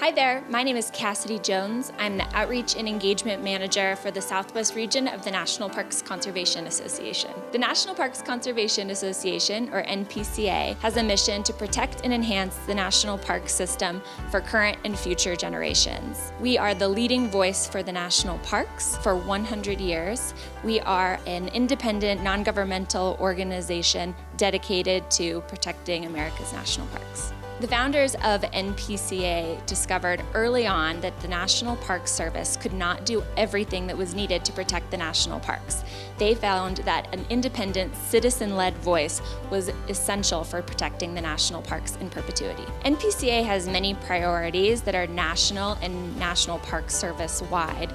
Hi there, my name is Cassidy Jones. I'm the Outreach and Engagement Manager for the Southwest region of the National Parks Conservation Association. The National Parks Conservation Association, or NPCA, has a mission to protect and enhance the national park system for current and future generations. We are the leading voice for the national parks for 100 years. We are an independent, non-governmental organization dedicated to protecting America's national parks. The founders of NPCA discovered early on that the National Park Service could not do everything that was needed to protect the national parks. They found that an independent, citizen-led voice was essential for protecting the national parks in perpetuity. NPCA has many priorities that are national and National Park Service-wide.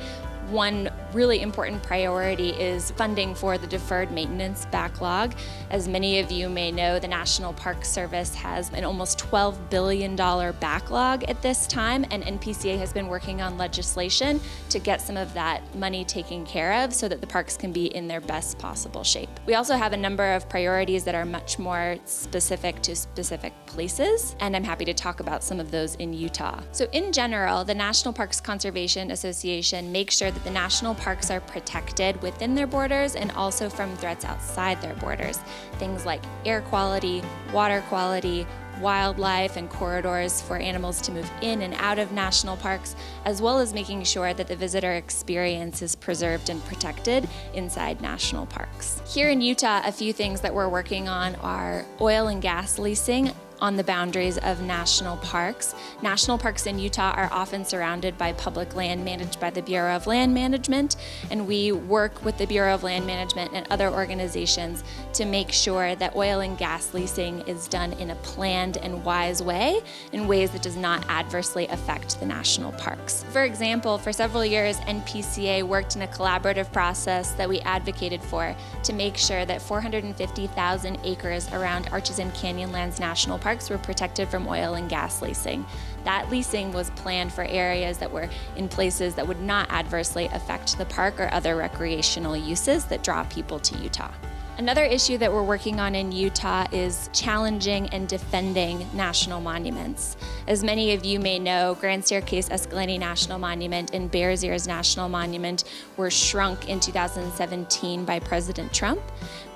One really important priority is funding for the deferred maintenance backlog. As many of you may know, the National Park Service has an almost $12 billion backlog at this time, and NPCA has been working on legislation to get some of that money taken care of so that the parks can be in their best possible shape. We also have a number of priorities that are much more specific to specific places, and I'm happy to talk about some of those in Utah. So in general, the National Parks Conservation Association makes sure that the national parks are protected within their borders and also from threats outside their borders. Things like air quality, water quality, wildlife and corridors for animals to move in and out of national parks, as well as making sure that the visitor experience is preserved and protected inside national parks. Here in Utah, a few things that we're working on are oil and gas leasing on the boundaries of national parks. National parks in Utah are often surrounded by public land managed by the Bureau of Land Management, and we work with the Bureau of Land Management and other organizations to make sure that oil and gas leasing is done in a planned and wise way, in ways that does not adversely affect the national parks. For example, for several years, NPCA worked in a collaborative process that we advocated for to make sure that 450,000 acres around Arches and Canyonlands National Parks were protected from oil and gas leasing. That leasing was planned for areas that were in places that would not adversely affect the park or other recreational uses that draw people to Utah. Another issue that we're working on in Utah is challenging and defending national monuments. As many of you may know, Grand Staircase Escalante National Monument and Bears Ears National Monument were shrunk in 2017 by President Trump.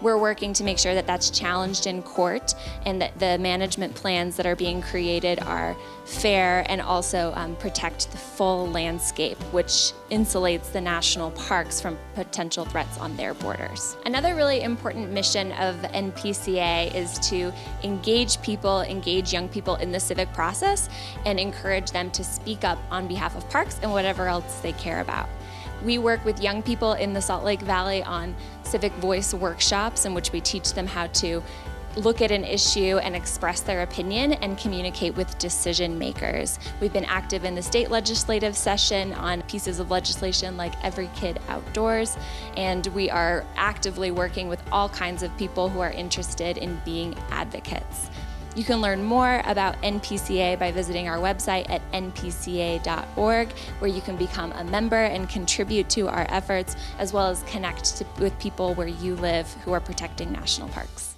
We're working to make sure that that's challenged in court and that the management plans that are being created are fair and also protect the full landscape, which insulates the national parks from potential threats on their borders. Another really important mission of NPCA is to engage young people in the civic process and encourage them to speak up on behalf of parks and whatever else they care about. We work with young people in the Salt Lake Valley on Civic Voice workshops in which we teach them how to look at an issue and express their opinion and communicate with decision makers. We've been active in the state legislative session on pieces of legislation like Every Kid Outdoors, and we are actively working with all kinds of people who are interested in being advocates. You can learn more about NPCA by visiting our website at npca.org, where you can become a member and contribute to our efforts, as well as connect with people where you live who are protecting national parks.